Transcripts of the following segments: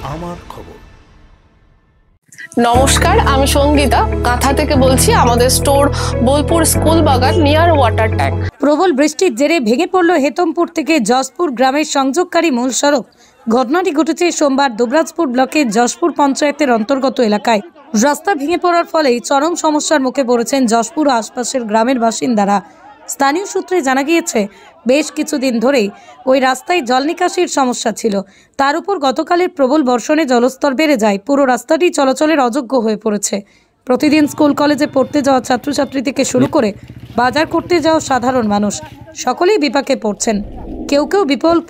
আমার খবর। নমস্কার, আমি সঙ্গীতা কাঁথা থেকে বলছি। আমাদের স্টোর বোলপুর স্কুল বাগান নিয়ার ওয়াটার ট্যাঙ্ক। প্রবল বৃষ্টির জেরে ভেঙে পড়ল হেতমপুর থেকে যশপুর গ্রামের সংযোগকারী মূল সড়ক। ঘটনাটি ঘটেছে সোমবার দুবরাজপুর ব্লকের যশপুর পঞ্চায়েতের অন্তর্গত এলাকায়। রাস্তা ভেঙে পড়ার ফলে চরম সমস্যার মুখে পড়েছেন যশপুর ও আশপাশের গ্রামের বাসিন্দারা। স্থানীয় সূত্রে জানা গিয়েছে, বেশ কিছুদিন ধরেই ওই রাস্তায় জল নিকাশির সমস্যা ছিল। তার উপর গতকালের প্রবল বর্ষণে জলস্তর বেড়ে যায়, পুরো রাস্তাটি চলাচলের অযোগ্য হয়ে পড়েছে। প্রতিদিন স্কুল কলেজে পড়তে যাওয়া ছাত্রছাত্রী থেকে শুরু করে বাজার করতে যাওয়া সাধারণ মানুষ সকলেই বিপাকে পড়ছেন। কেউ কেউ বিকল্প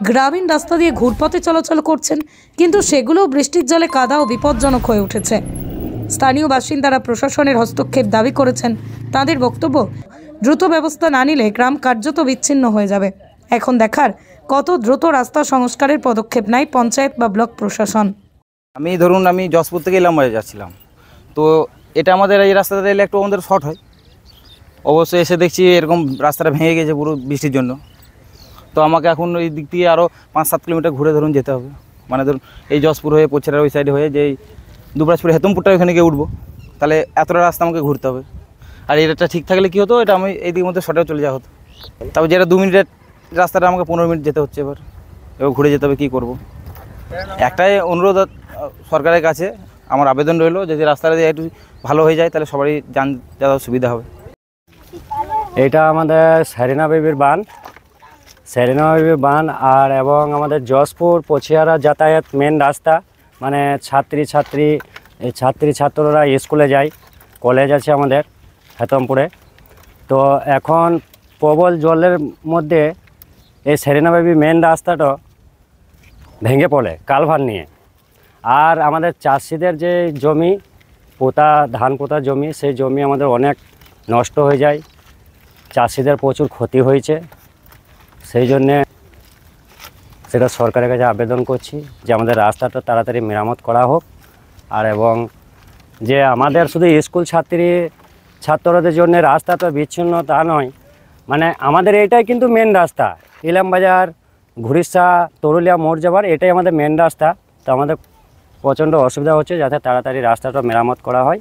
গ্রামীণ রাস্তা দিয়ে ঘুরপথে চলাচল করছেন, কিন্তু সেগুলোও বৃষ্টির জলে কাদা ও বিপজ্জনক হয়ে উঠেছে। স্থানীয় বাসিন্দারা প্রশাসনের হস্তক্ষেপ দাবি করেছেন। তাদের বক্তব্য, দ্রুত ব্যবস্থা না নিলে গ্রাম কার্যত বিচ্ছিন্ন হয়ে যাবে। এখন দেখার কত দ্রুত রাস্তা সংস্কারের পদক্ষেপ নেয় পঞ্চায়েত বা ব্লক প্রশাসন। আমি যশপুর থেকে ইলামবাজার যাচ্ছিলাম, তো এটা আমাদের এই রাস্তাটা এলে একটু আমাদের শর্ট হয়। অবশ্যই এসে দেখছি এরকম রাস্তাটা ভেঙে গেছে পুরো বৃষ্টির জন্য। তো আমাকে এখন ওই দিক থেকে আরও 5-7 কিলোমিটার ঘুরে যেতে হবে। মানে ধরুন এই যশপুর হয়ে পৌঁছার ওই সাইডে হয়ে যে দুবরাজপুর হেতমপুরটা ওখানে গিয়ে উঠবো, তাহলে এতটা রাস্তা আমাকে ঘুরতে হবে। আর এটা ঠিক থাকলে কী হতো, এটা আমি এই দিকের মধ্যে শর্টে চলে যাওয়া হতো। তবে যেটা 2 মিনিটের রাস্তাটা আমাকে 15 মিনিট যেতে হচ্ছে। এবার ঘুরে যেতে হবে, কী করবো। একটাই অনুরোধ সরকারের কাছে, আমার আবেদন রইল যে রাস্তাটা দিয়ে একটু ভালো হয়ে যায়, তাহলে সবারই যান যাওয়ার সুবিধা হবে। এটা আমাদের সেরেনা বেবির বান আর এবং আমাদের যশপুর পছিয়ারা যাতায়াত মেন রাস্তা। মানে ছাত্ররা স্কুলে যায়, কলেজ আছে আমাদের হেতমপুরে। তো এখন প্রবল জলের মধ্যে এই সেরেনা বেবি মেন রাস্তাটা ভেঙে পড়ে কালভার নিয়ে। আর আমাদের চাষিদের যে জমি ধান পোতা জমি, সেই জমি আমাদের অনেক নষ্ট হয়ে যায়, চাষিদের প্রচুর ক্ষতি হয়েছে। সেই জন্যে সেটা সরকারের কাছে আবেদন করছি যে আমাদের রাস্তাটা তাড়াতাড়ি মেরামত করা হোক। আর এবং যে আমাদের শুধু স্কুল ছাত্রদের জন্য রাস্তাটা বিচ্ছিন্ন তা নয়, মানে আমাদের এটাই কিন্তু মেন রাস্তা। ইলামবাজার, ঘুরিসা, তরুলিয়া মোড় যাবার এটাই আমাদের মেন রাস্তা। তো আমাদের প্রচণ্ড অসুবিধা হচ্ছে, যাতে তাড়াতাড়ি রাস্তাটা মেরামত করা হয়,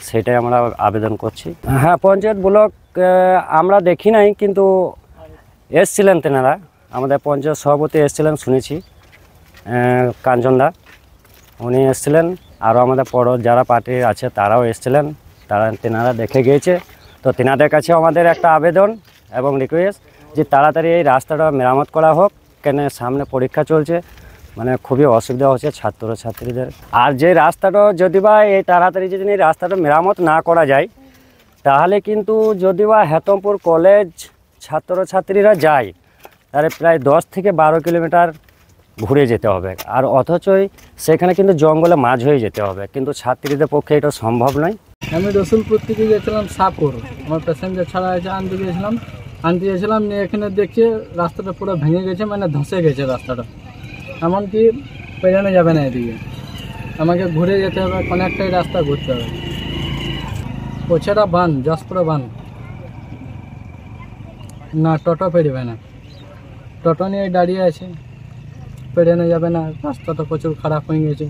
সেটাই আমরা আবেদন করছি। হ্যাঁ, পঞ্চায়েত ব্লক আমরা দেখি নাই, কিন্তু এসছিলেন তেনারা, আমাদের পঞ্চায়েত সভাপতি এসছিলেন শুনেছি, কাঞ্চনদা উনি এসছিলেন। আরও আমাদের যারা পার্টি আছে তারাও এসছিলেন, তেনারা দেখে গিয়েছে। তো তেনাদের কাছে আমাদের একটা আবেদন এবং রিকোয়েস্ট যে তাড়াতাড়ি এই রাস্তাটা মেরামত করা হোক, কেন সামনে পরীক্ষা চলছে, মানে খুবই অসুবিধা হচ্ছে ছাত্রছাত্রীদের। আর যে রাস্তাটা যদি বা এই তাড়াতাড়ি যদি এই রাস্তাটা মেরামত না করা যায়, তাহলে কিন্তু যদি বা হেতমপুর কলেজ ছাত্রছাত্রীরা যায়, তাহলে প্রায় 10 থেকে 12 কিলোমিটার ঘুরে যেতে হবে। আর অথচই সেখানে কিন্তু জঙ্গলে মাঝ হয়ে যেতে হবে, কিন্তু ছাত্রীদের পক্ষে এটা সম্ভব নয়। আমি রসুলপুর থেকে গেছিলাম সাপুর, আমার প্যাসেঞ্জার ছাড়া আছে, আনতে গেছিলাম নিয়ে এখানে দেখছি রাস্তাটা পুরো ভেঙে গেছে, মানে ধসে গেছে রাস্তাটা, এমনকি পেরানো যাবে না এদিকে, আমাকে ঘুরে যেতে হবে, অনেকটাই রাস্তা ঘুরতে হবে। পছেরা বান, যশপুরে বান না, টোটো পেরবে না, টোটো নিয়ে দাঁড়িয়ে আছে, পেরানো যাবে না, রাস্তাটা প্রচুর খারাপ হয়ে গেছে।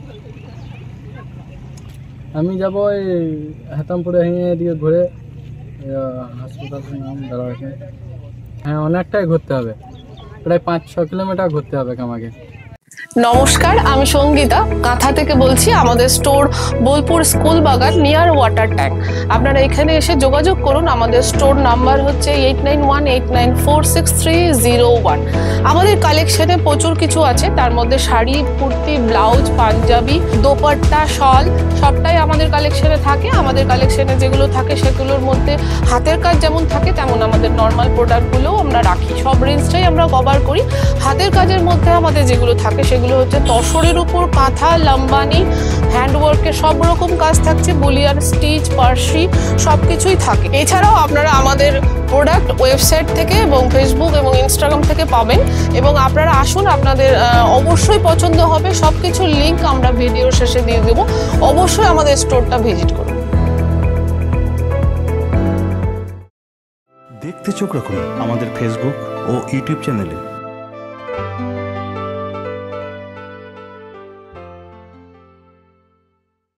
আমি যাবো এই হেতমপুরে এদিকে ঘুরে হাসপাতালের নাম ধরা হয়েছে। হ্যাঁ, অনেকটাই ঘুরতে হবে, প্রায় 5-6 কিলোমিটার ঘুরতে হবে আমাকে। নমস্কার, আমি সঙ্গীতা কাঁথা থেকে বলছি। আমাদের স্টোর বোলপুর স্কুল বাগান নিয়ার ওয়াটার ট্যাঙ্ক। আপনারা এখানে এসে যোগাযোগ করুন। আমাদের স্টোর নাম্বার হচ্ছে 8918946301। আমাদের কালেকশনে প্রচুর কিছু আছে, তার মধ্যে শাড়ি, কুর্তি, ব্লাউজ, পাঞ্জাবি, দোপাট্টা, শল সবটাই আমাদের কালেকশনে থাকে। আমাদের কালেকশনে যেগুলো থাকে সেগুলোর মধ্যে হাতের কাজ যেমন থাকে, তেমন আমাদের নর্মাল প্রোডাক্টগুলোও আমরা রাখি। সব রেঞ্জটাই আমরা কভার করি। হাতের কাজের মধ্যে আমাদের যেগুলো থাকে সেগুলো হচ্ছে তসরের উপর কাঁথা, লাম্বানি, হ্যান্ডওয়ার্কের সব রকম কাজ থাকছে, বুলিয়ান, স্টিচ, পার্সি সবকিছুই থাকে। এছাড়াও আপনারা আমাদের প্রোডাক্ট ওয়েবসাইট থেকে এবং ফেসবুক এবং ইনস্টাগ্রাম থেকে পাবেন। এবং আপনারা আসুন, আপনাদের অবশ্যই পছন্দ হবে। সবকিছুর লিঙ্ক আমরা ভিডিওর শেষে দিয়ে দেব। অবশ্যই আমাদের স্টোরটা ভিজিট করুন। দেখতে চোখ রাখুন আমাদের ফেসবুক ও ইউটিউব চ্যানেলে।